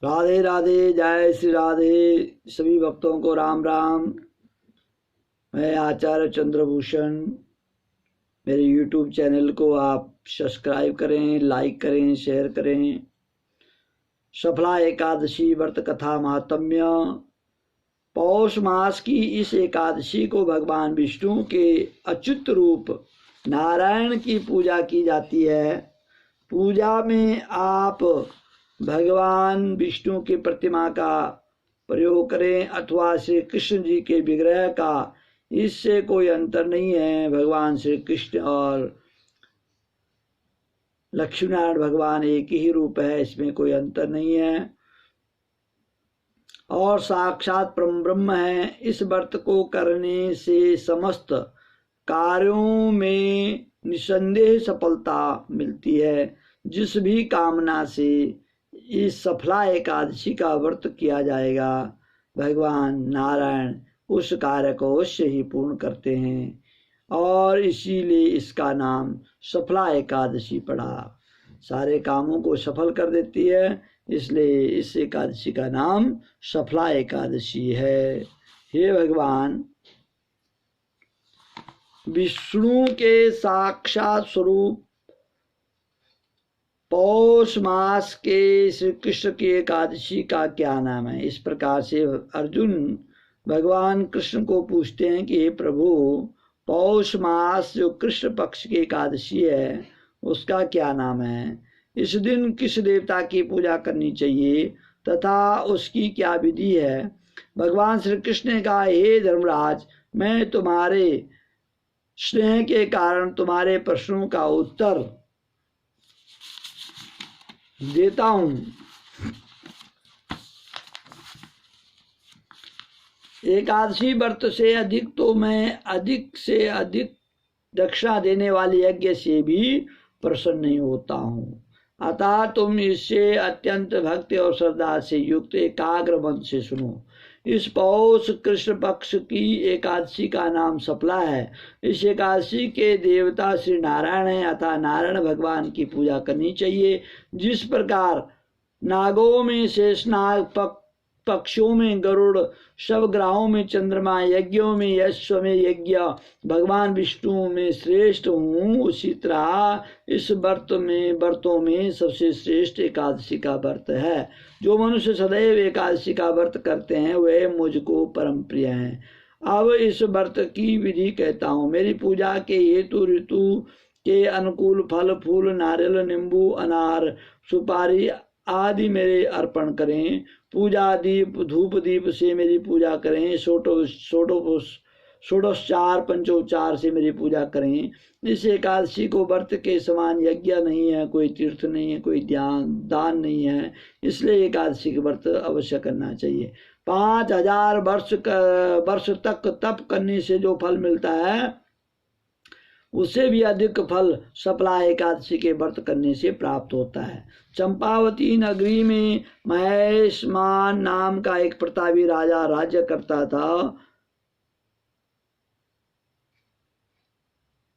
राधे राधे, जय श्री राधे। सभी भक्तों को राम राम। मैं आचार्य चंद्रभूषण। मेरे YouTube चैनल को आप सब्सक्राइब करें, लाइक करें, शेयर करें। सफला एकादशी व्रत कथा महात्म्य। पौष मास की इस एकादशी को भगवान विष्णु के अच्युत रूप नारायण की पूजा की जाती है। पूजा में आप भगवान विष्णु की प्रतिमा का प्रयोग करें अथवा श्री कृष्ण जी के विग्रह का, इससे कोई अंतर नहीं है। भगवान श्री कृष्ण और लक्ष्मीनारायण भगवान एक ही रूप है, इसमें कोई अंतर नहीं है और साक्षात परम ब्रह्म है। इस व्रत को करने से समस्त कार्यों में निसंदेह सफलता मिलती है। जिस भी कामना से इस सफला एकादशी का व्रत किया जाएगा, भगवान नारायण उस कार्य को अवश्य ही पूर्ण करते हैं और इसीलिए इसका नाम सफला एकादशी पड़ा। सारे कामों को सफल कर देती है, इसलिए इस एकादशी का नाम सफला एकादशी है। हे भगवान विष्णु के साक्षात स्वरूप पौष मास के श्री कृष्ण की एकादशी का क्या नाम है? इस प्रकार से अर्जुन भगवान कृष्ण को पूछते हैं कि हे प्रभु, पौष मास जो कृष्ण पक्ष की एकादशी है उसका क्या नाम है? इस दिन किस देवता की पूजा करनी चाहिए तथा उसकी क्या विधि है? भगवान श्री कृष्ण ने कहा, हे धर्मराज, मैं तुम्हारे स्नेह के कारण तुम्हारे प्रश्नों का उत्तर देता हूं। एकादशी व्रत से अधिक तो मैं अधिक से अधिक दक्षिणा देने वाले यज्ञ से भी प्रसन्न नहीं होता हूं। अतः तुम इससे अत्यंत भक्ति और श्रद्धा से युक्त एकाग्र मन से सुनो। इस पौष कृष्ण पक्ष की एकादशी का नाम सफला है। इस एकादशी के देवता श्री नारायण है, अतः नारायण भगवान की पूजा करनी चाहिए। जिस प्रकार नागों में शेषनाग, पक्षियों में गरुड़, सब ग्रहों में चंद्रमा, यज्ञों में यश्व में यज्ञ भगवान विष्णु में श्रेष्ठ हूँ, उसी तरह इस व्रतों में सबसे श्रेष्ठ एकादशी का व्रत है। जो मनुष्य सदैव एकादशी का व्रत करते हैं वे मुझको परम प्रिय हैं। अब इस व्रत की विधि कहता हूँ। मेरी पूजा के हेतु ऋतु के अनुकूल फल फूल, नारियल, नींबू, अनार, सुपारी आदि मेरे अर्पण करें। पूजा दीप धूप दीप से मेरी पूजा करें। षोडोपचार पंचोपचार से मेरी पूजा करें। इस एकादशी को व्रत के समान यज्ञ नहीं है, कोई तीर्थ नहीं है, कोई दान नहीं है, इसलिए एकादशी के व्रत अवश्य करना चाहिए। 5000 वर्ष तक तप करने से जो फल मिलता है उससे भी अधिक फल सफला एकादशी के व्रत करने से प्राप्त होता है। चंपावती नगरी में महेशमान नाम का एक प्रतापी राजा राज्य करता था।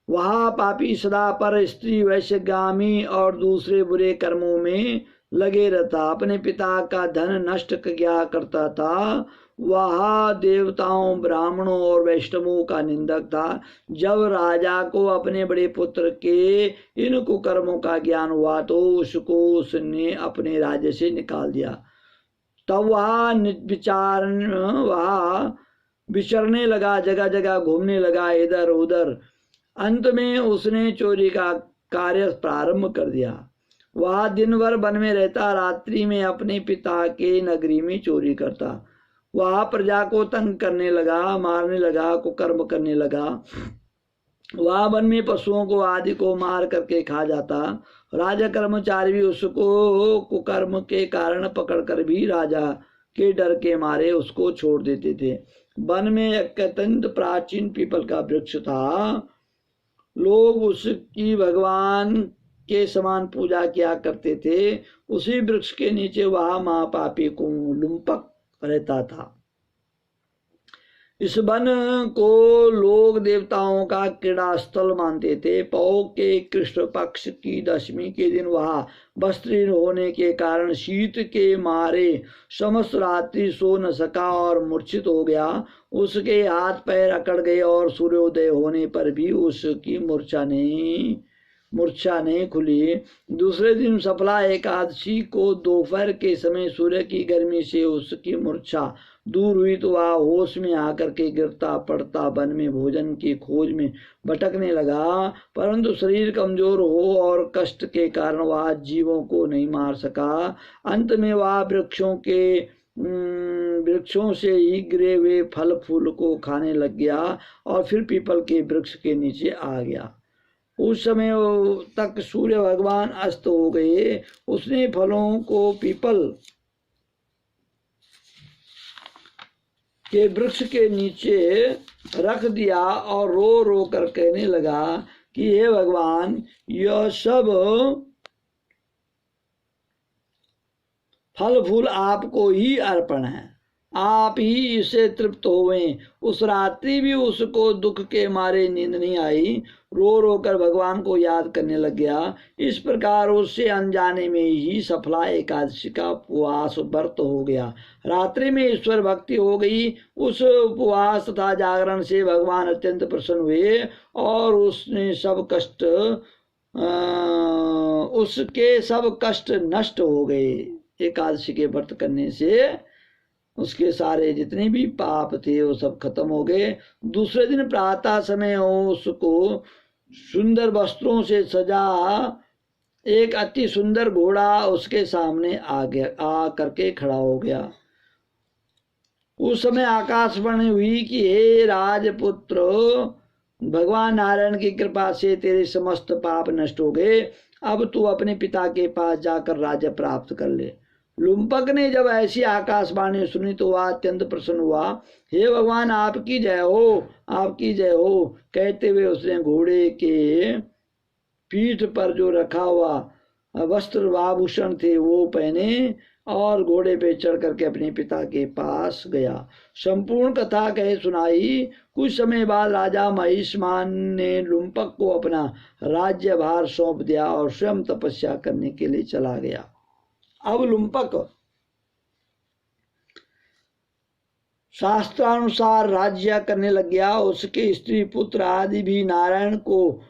वह पापी सदा पर स्त्री, वैश्यगामी और दूसरे बुरे कर्मों में लगे रहता, अपने पिता का धन नष्ट किया करता था। वह देवताओं, ब्राह्मणों और वैष्णवों का निंदक था। जब राजा को अपने बड़े पुत्र के इन कुकर्मों का ज्ञान हुआ तो उसने अपने राज्य से निकाल दिया। तब वह विचरने लगा, जगह जगह घूमने लगा, इधर उधर। अंत में उसने चोरी का कार्य प्रारंभ कर दिया। वह दिन भर वन में रहता, रात्रि में अपने पिता के नगरी में चोरी करता। वह प्रजा को तंग करने लगा, मारने लगा, कुकर्म करने लगा। वह वन में पशुओं को आदि को मार करके खा जाता। राजा कर्मचारी भी उसको कुकर्म के कारण पकड़कर भी राजा के डर के मारे उसको छोड़ देते थे। वन में एक अत्यंत प्राचीन पीपल का वृक्ष था। लोग उसकी भगवान के समान पूजा किया करते थे। उसी वृक्ष के नीचे वह महापापी को लुम्पक रहता था। इस वन को लोग देवताओं का क्रीड़ा स्थल मानते थे। पौ के कृष्ण पक्ष की दशमी के दिन वहां वस्त्रहीन होने के कारण शीत के मारे समस्त रात्रि सो न सका और मूर्छित हो गया। उसके हाथ पैर अकड़ गए और सूर्योदय होने पर भी उसकी मूर्छा नहीं खुली। दूसरे दिन सफला एकादशी को दोपहर के समय सूर्य की गर्मी से उसकी मूर्छा दूर हुई तो वह होश में आकर के गिरता पड़ता वन में भोजन की खोज में भटकने लगा, परंतु शरीर कमजोर हो और कष्ट के कारण वह जीवों को नहीं मार सका। अंत में वह वृक्षों से ही गिरे हुए फल फूल को खाने लग गया और फिर पीपल के वृक्ष के नीचे आ गया। उस समय तक सूर्य भगवान अस्त हो गए। उसने फलों को पीपल के वृक्ष के नीचे रख दिया और रो रो कर कहने लगा कि हे भगवान, यह सब फल फूल आपको ही अर्पण है, आप ही इससे तृप्त होवें। उस रात्रि भी उसको दुख के मारे नींद नहीं आई, रो रो कर भगवान को याद करने लग गया। इस प्रकार उससे अनजाने में ही सफला एकादशी का उपवास व्रत हो गया। रात्रि में ईश्वर भक्ति हो गई। उस उपवास तथा जागरण से भगवान अत्यंत प्रसन्न हुए और उसके सब कष्ट नष्ट हो गए। एकादशी के व्रत करने से उसके सारे जितने भी पाप थे वो सब खत्म हो गए। दूसरे दिन प्रातः समय उसको सुंदर वस्त्रों से सजा एक अति सुंदर घोड़ा उसके सामने आ करके खड़ा हो गया। उस समय आकाशवाणी हुई कि हे राजपुत्र, भगवान नारायण की कृपा से तेरे समस्त पाप नष्ट हो गए। अब तू अपने पिता के पास जाकर राज्य प्राप्त कर ले। लुम्पक ने जब ऐसी आकाशवाणी सुनी तो वह अत्यंत प्रसन्न हुआ। हे भगवान, आपकी जय हो, आपकी जय हो कहते हुए उसने घोड़े के पीठ पर जो रखा हुआ वस्त्र आभूषण थे वो पहने और घोड़े पे चढ़ करके अपने पिता के पास गया। संपूर्ण कथा कहे सुनाई। कुछ समय बाद राजा महिष्मान ने लुम्पक को अपना राज्यभार सौंप दिया और स्वयं तपस्या करने के लिए चला गया। अब लुम्पक शास्त्रानुसार राज्य करने लग गया। उसके स्त्री पुत्र आदि भी नारायण को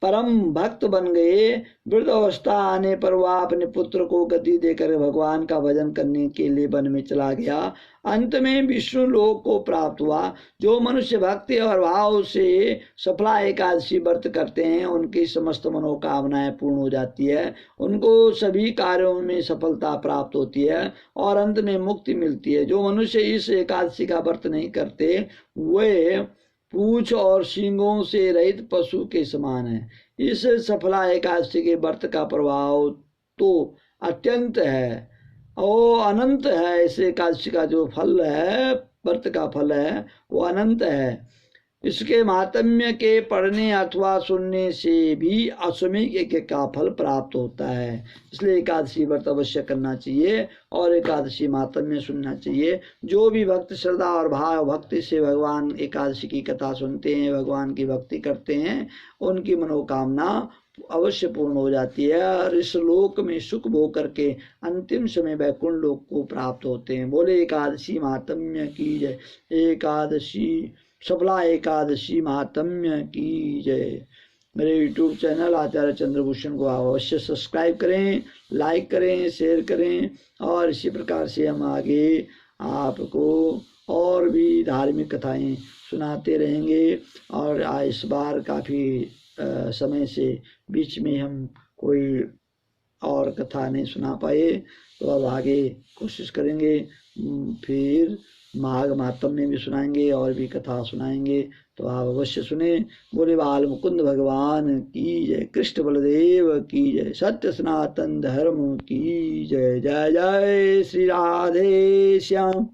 परम भक्त बन गए। वृद्ध अवस्था आने पर वह अपने पुत्र को गति देकर भगवान का भजन करने के लिए वन में चला गया। अंत में विष्णु लोक को प्राप्त हुआ। जो मनुष्य भक्ति और भाव से सफला एकादशी व्रत करते हैं उनकी समस्त मनोकामनाएं पूर्ण हो जाती है, उनको सभी कार्यों में सफलता प्राप्त होती है और अंत में मुक्ति मिलती है। जो मनुष्य इस एकादशी का व्रत नहीं करते वे पूंछ और सींगों से रहित पशु के समान है। इस सफला एकादशी के व्रत का प्रभाव तो अत्यंत है और अनंत है। इस एकादशी का जो फल है, व्रत का फल है, वो अनंत है। इसके महात्म्य के पढ़ने अथवा सुनने से भी अश्वमेध यज्ञ का फल प्राप्त होता है। इसलिए एकादशी व्रत अवश्य करना चाहिए और एकादशी महात्म्य सुनना चाहिए। जो भी भक्त श्रद्धा और भाव भक्ति से भगवान एकादशी की कथा सुनते हैं, भगवान की भक्ति करते हैं, उनकी मनोकामना अवश्य पूर्ण हो जाती है और इस लोक में सुख भोग करके अंतिम समय वैकुंठ लोक को प्राप्त होते हैं। बोले एकादशी महात्म्य की जय। एकादशी सफला एकादशी महात्म्य की जय। मेरे YouTube चैनल आचार्य चंद्रभूषण को अवश्य सब्सक्राइब करें, लाइक करें, शेयर करें और इसी प्रकार से हम आगे आपको और भी धार्मिक कथाएं सुनाते रहेंगे। और इस बार काफ़ी समय से बीच में हम कोई और कथा नहीं सुना पाए, तो अब आगे कोशिश करेंगे, फिर माघ मातम में भी सुनाएंगे और भी कथा सुनाएंगे, तो आप अवश्य सुने। बोले बाल मुकुंद भगवान की जय, कृष्ण बलदेव की जय, सत्य सनातन धर्म की जय। जय जय श्री राधे श्याम।